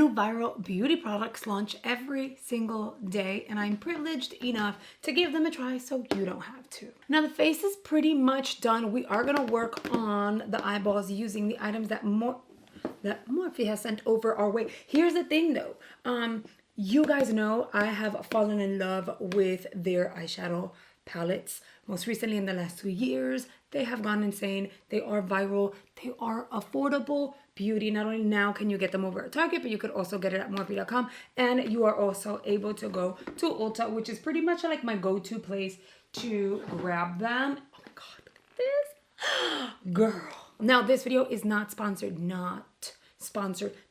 New viral beauty products launch every single day, and I'm privileged enough to give them a try so you don't have to. Now the face is pretty much done. We are gonna work on the eyeballs using the items that Morphe has sent over our way. Here's the thing though, you guys know I have fallen in love with their eyeshadow palettes. Most recently in the last 2 years, they have gone insane. They are viral. They are affordable beauty. Not only now can you get them over at Target, but you could also get it at Morphe.com. And you are also able to go to Ulta, which is pretty much like my go-to place to grab them. Oh my God, look at this. Girl. Now this video is not sponsored,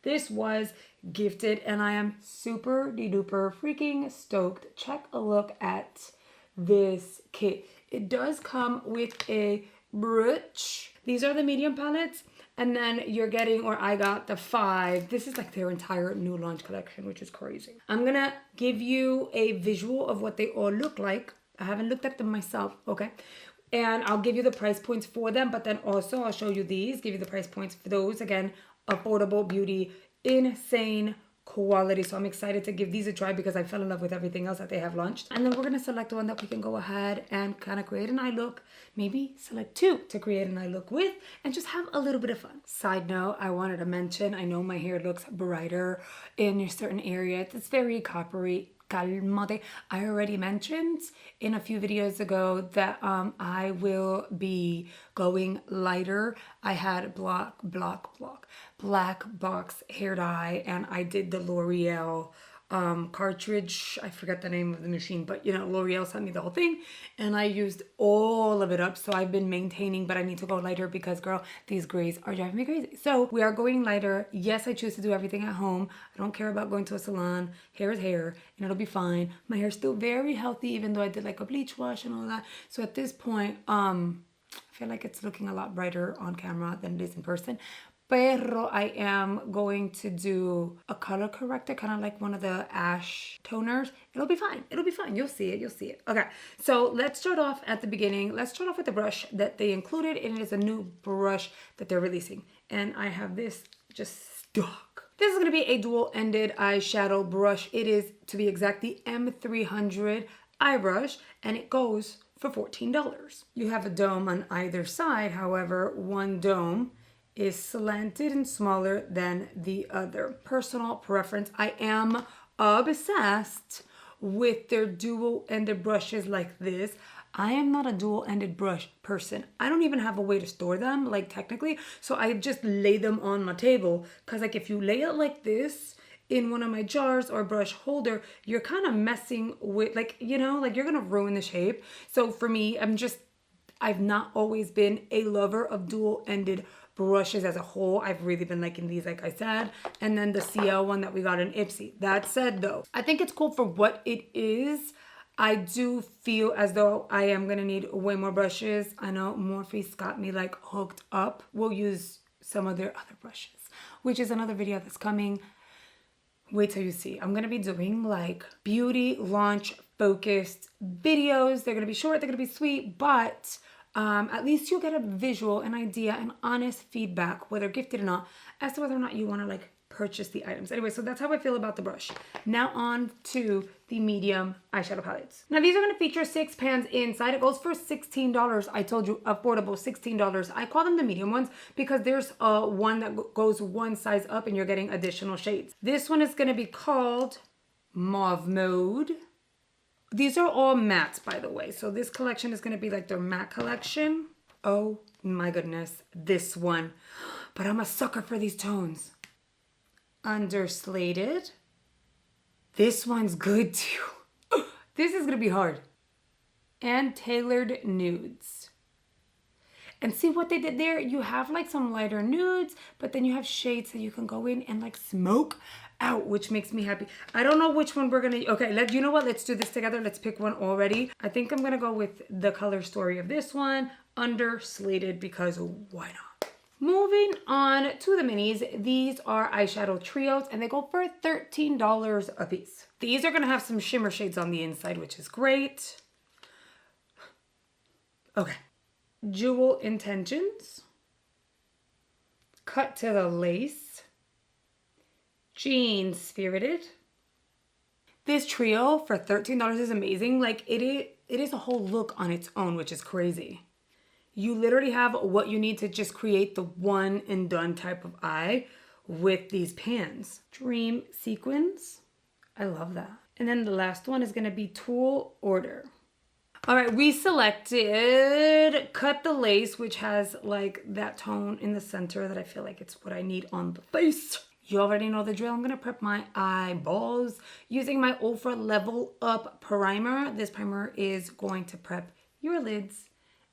This was gifted and I am super duper freaking stoked. Check a look at this kit. It does come with a brush. These are the medium palettes, and then you're getting, or I got the 5. This is like their entire new launch collection, which is crazy. I'm gonna give you a visual of what they all look like. I haven't looked at them myself, okay? And I'll give you the price points for them, but then also I'll show you these, give you the price points for those. Again, affordable beauty, insane quality. So I'm excited to give these a try because I fell in love with everything else that they have launched. And then we're going to select one that we can go ahead and kind of create an eye look. Maybe select 2 to create an eye look with and just have a little bit of fun. Side note, I wanted to mention, I know my hair looks brighter in a certain area. It's very coppery. Calmate. I already mentioned in a few videos ago that I will be going lighter. I had black box hair dye, and I did the L'Oreal cartridge. I forget the name of the machine, but you know, L'Oreal sent me the whole thing and I used all of it up. So I've been maintaining, but I need to go lighter because girl, these grays are driving me crazy. So we are going lighter. Yes, I choose to do everything at home. I don't care about going to a salon. Hair is hair and it'll be fine. My hair's still very healthy, even though I did like a bleach wash and all that. So at this point, I feel like it's looking a lot brighter on camera than it is in person. Pero I am going to do a color corrector, kind of like one of the ash toners. It'll be fine. It'll be fine. You'll see it. You'll see it. Okay, so let's start off at the beginning. Let's start off with the brush that they included, and it is a new brush that they're releasing. And I have this just stock. This is going to be a dual-ended eyeshadow brush. It is, to be exact, the M300 eye brush, and it goes for $14. You have a dome on either side. However, one dome is slanted and smaller than the other. Personal preference. I am obsessed with their dual-ended brushes like this. I am not a dual-ended brush person. I don't even have a way to store them, like technically. So I just lay them on my table. Because like if you lay it like this in one of my jars or brush holder, you're kind of messing with, like, you know, like you're going to ruin the shape. So for me, I've not always been a lover of dual-ended brushes as a whole. I've really been liking these, like I said, and then the CL one that we got in Ipsy. That said though, I think it's cool for what it is. I do feel as though I am gonna need way more brushes. I know Morphe's got me like hooked up. We'll use some of their other brushes, which is another video that's coming. Wait till you see. I'm gonna be doing like beauty launch focused videos. They're gonna be short, they're gonna be sweet, but at least you'll get a visual, an idea, and honest feedback, whether gifted or not, as to whether or not you want to like purchase the items. Anyway, so that's how I feel about the brush. Now on to the medium eyeshadow palettes. Now these are going to feature 6 pans inside. It goes for $16. I told you, affordable, $16. I call them the medium ones because there's one that goes one size up and you're getting additional shades. This one is going to be called Mauve Mode. These are all mattes, by the way. So this collection is going to be like their matte collection. Oh my goodness, this one. But I'm a sucker for these tones. Underslated. This one's good too. This is going to be hard. And tailored nudes. And see what they did there? You have like some lighter nudes, but then you have shades that you can go in and like smoke out, which makes me happy. I don't know which one we're gonna, okay, you know what? Let's do this together. Let's pick one already. I think I'm gonna go with the color story of this one, underslated, because why not? Moving on to the minis. These are eyeshadow trios and they go for $13 a piece. These are gonna have some shimmer shades on the inside, which is great. Okay. Jewel Intentions, Cut to the Lace, Jean Spirited. This trio for $13 is amazing. Like it is a whole look on its own, which is crazy. You literally have what you need to just create the one and done type of eye with these pans. Dream Sequins. I love that. And then the last one is gonna be Tool Order. All right, we selected Cut the Lace, which has like that tone in the center that I feel like it's what I need on the face. You already know the drill. I'm gonna prep my eyeballs using my Ultra Level Up Primer. This primer is going to prep your lids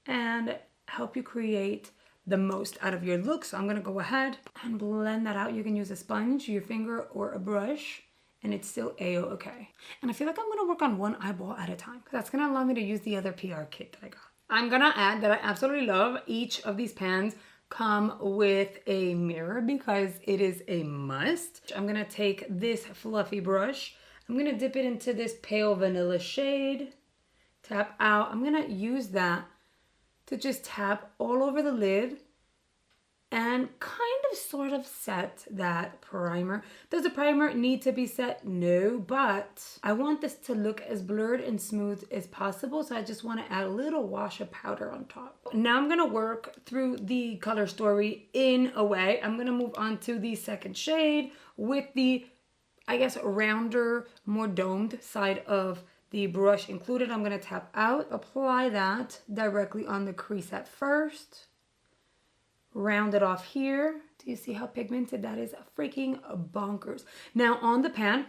and help you create the most out of your look. So I'm gonna go ahead and blend that out. You can use a sponge, your finger, or a brush, and it's still a-okay. And I feel like I'm gonna work on one eyeball at a time. That's gonna allow me to use the other PR kit that I got. I'm gonna add that I absolutely love each of these pans come with a mirror because it is a must. I'm gonna take this fluffy brush. I'm gonna dip it into this pale vanilla shade. Tap out. I'm gonna use that to just tap all over the lid and kind of sort of set that primer. Does the primer need to be set? No, but I want this to look as blurred and smooth as possible, so I just want to add a little wash of powder on top. Now I'm going to work through the color story in a way. I'm going to move on to the second shade with the, I guess, rounder, more domed side of the brush included. I'm going to tap out, apply that directly on the crease at first. Round it off here. Do you see how pigmented that is? Freaking bonkers. Now on the pan,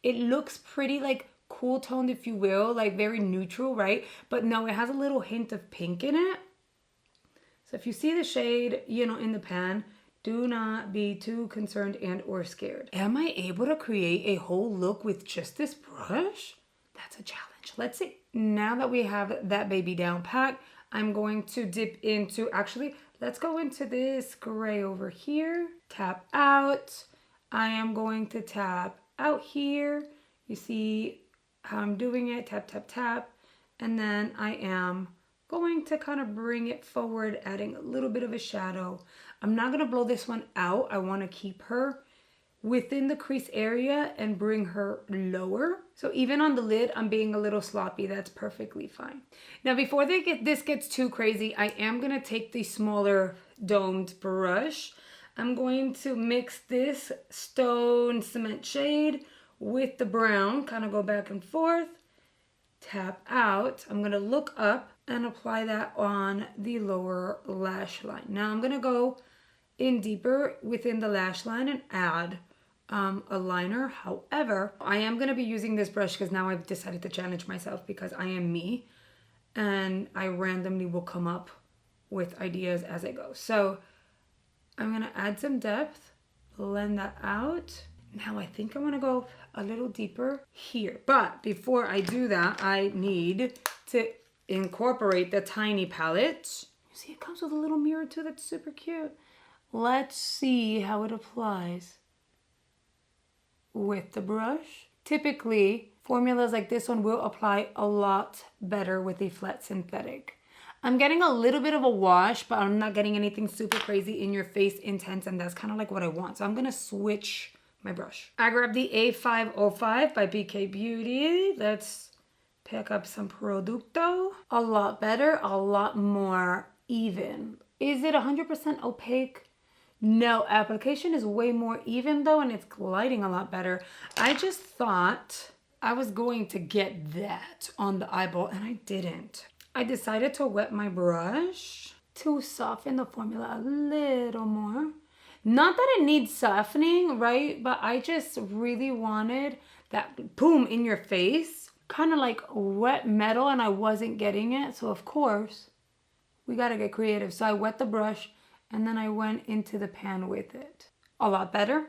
it looks pretty like cool toned, if you will, like very neutral, right? But no, it has a little hint of pink in it. So if you see the shade, you know, in the pan, do not be too concerned and or scared. Am I able to create a whole look with just this brush? That's a challenge. Let's see. Now that we have that baby down pat, I'm going to dip into, actually, let's go into this gray over here. Tap out. I am going to tap out here. You see how I'm doing it. Tap, tap, tap. And then I am going to kind of bring it forward, adding a little bit of a shadow. I'm not going to blow this one out. I want to keep her within the crease area and bring her lower. So even on the lid, I'm being a little sloppy. That's perfectly fine. Now, before this gets too crazy, I am going to take the smaller domed brush. I'm going to mix this stone cement shade with the brown, kind of go back and forth, tap out. I'm going to look up and apply that on the lower lash line. Now I'm going to go in deeper within the lash line and add a liner. However, I am going to be using this brush because now I've decided to challenge myself because I am me and I randomly will come up with ideas as I go. So I'm going to add some depth, blend that out. Now I think I want to go a little deeper here. But before I do that, I need to incorporate the tiny palette. You see, it comes with a little mirror too. That's super cute. Let's see how it applies with the brush. Typically, formulas like this one will apply a lot better with a flat synthetic. I'm getting a little bit of a wash, but I'm not getting anything super crazy in your face intense, and that's kind of like what I want. So I'm gonna switch my brush. I grabbed the A505 by BK Beauty. Let's pick up some Producto. A lot better, a lot more even. Is it 100% opaque? No, application is way more even though, and it's gliding a lot better. I just thought I was going to get that on the eyeball, and I didn't. I decided to wet my brush to soften the formula a little more. Not that it needs softening, right? But I just really wanted that boom in your face, kind of like wet metal, and I wasn't getting it. So of course, we gotta get creative. So I wet the brush, and then I went into the pan with it. A lot better.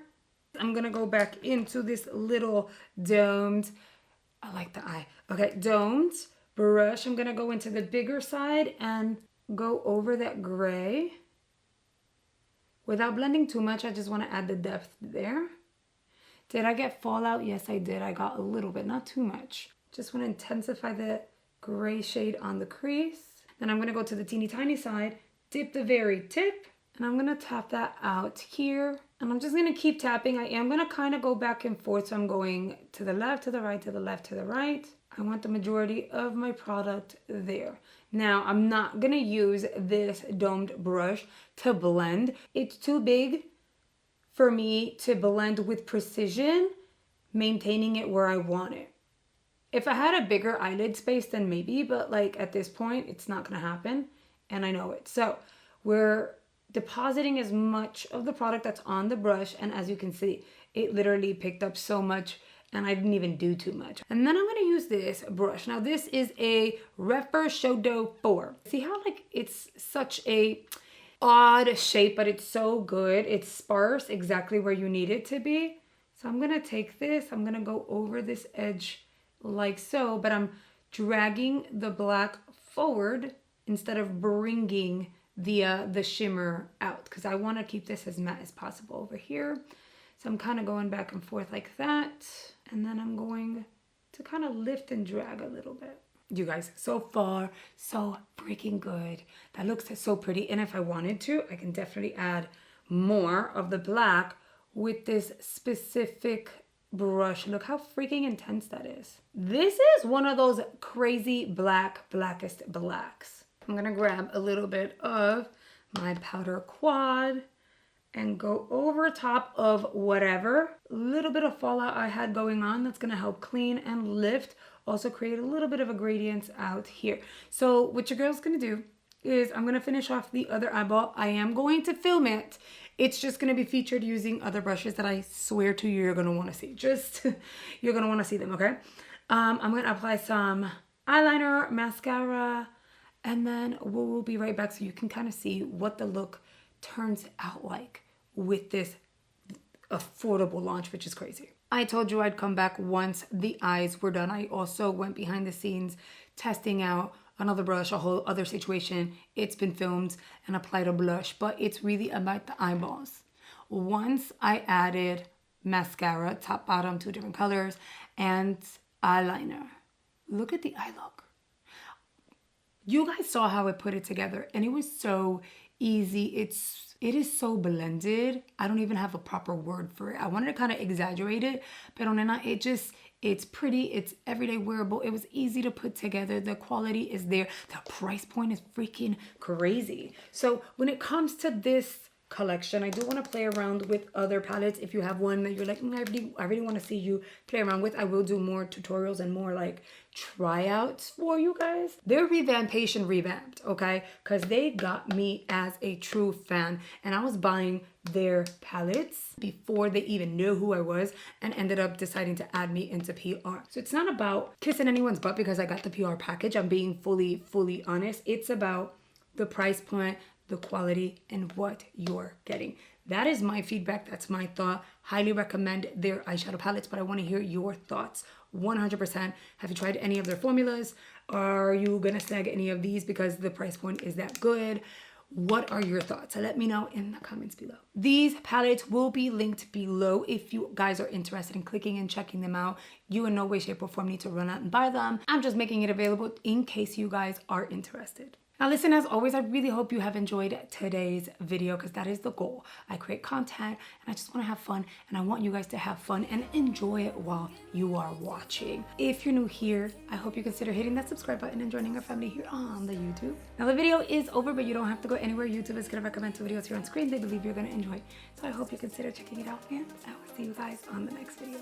I'm gonna go back into this little domed, I like the eye. Okay, domed brush. I'm gonna go into the bigger side and go over that gray. Without blending too much, I just wanna add the depth there. Did I get fallout? Yes, I did. I got a little bit, not too much. Just wanna intensify the gray shade on the crease. Then I'm gonna go to the teeny tiny side, dip the very tip, and I'm gonna tap that out here And I'm just going to keep tapping. I am going to kind of go back and forth. So I'm going to the left, to the right, to the left, to the right. I want the majority of my product there. Now, I'm not going to use this domed brush to blend. It's too big for me to blend with precision, maintaining it where I want it. If I had a bigger eyelid space, then maybe, but like at this point, it's not going to happen. And I know it. So we're depositing as much of the product that's on the brush, and as you can see, it literally picked up so much and I didn't even do too much. And then I'm going to use this brush. Now this is a Eyeshadow 4. See how like it's such a odd shape, but it's so good. It's sparse, exactly where you need it to be. So I'm going to take this, I'm going to go over this edge like so, but I'm dragging the black forward instead of bringing the shimmer out, because I want to keep this as matte as possible over here. So I'm kind of going back and forth like that, and then I'm going to kind of lift and drag a little bit. You guys, so far so freaking good. That looks so pretty, and if I wanted to, I can definitely add more of the black with this specific brush. Look how freaking intense that is. This is one of those crazy blackest blacks. I'm gonna grab a little bit of my powder quad and go over top of whatever little bit of fallout I had going on. That's gonna help clean and lift, also create a little bit of a gradient out here. So what your girl's gonna do is I'm gonna finish off the other eyeball. I am going to film it. It's just gonna be featured using other brushes that I swear to you, you're gonna wanna see. Just, you're gonna wanna see them, okay? I'm gonna apply some eyeliner, mascara, and then we'll be right back so you can kind of see what the look turns out like with this affordable launch, which is crazy. I told you I'd come back once the eyes were done. I also went behind the scenes testing out another brush, a whole other situation. It's been filmed, and applied a blush, but it's really about the eyeballs. Once I added mascara, top, bottom, 2 different colors, and eyeliner. Look at the eye look. You guys saw how I put it together, and it was so easy. It is so blended. I don't even have a proper word for it. I wanted to kind of exaggerate it, but it's pretty, it's everyday wearable. It was easy to put together. The quality is there. The price point is freaking crazy. So when it comes to this collection, I do want to play around with other palettes. If you have one that you're like, I really want to see you play around with, I will do more tutorials and more like tryouts for you guys. They're revamped, okay? Because they got me as a true fan, and I was buying their palettes before they even knew who I was, and ended up deciding to add me into PR. So it's not about kissing anyone's butt because I got the PR package. I'm being fully honest. It's about the price point, the quality, and what you're getting. That is my feedback. That's my thought. Highly recommend their eyeshadow palettes, but I want to hear your thoughts 100%. Have you tried any of their formulas? Are you gonna snag any of these because the price point is that good? What are your thoughts? Let me know in the comments below. These palettes will be linked below if you guys are interested in clicking and checking them out. You in no way, shape, or form need to run out and buy them. I'm just making it available in case you guys are interested. Now listen, as always, I really hope you have enjoyed today's video, because that is the goal. I create content and I just want to have fun, and I want you guys to have fun and enjoy it while you are watching. If you're new here, I hope you consider hitting that subscribe button and joining our family here on the YouTube. Now the video is over, but you don't have to go anywhere. YouTube is going to recommend 2 videos here on screen they believe you're going to enjoy. So I hope you consider checking it out, and I will see you guys on the next video.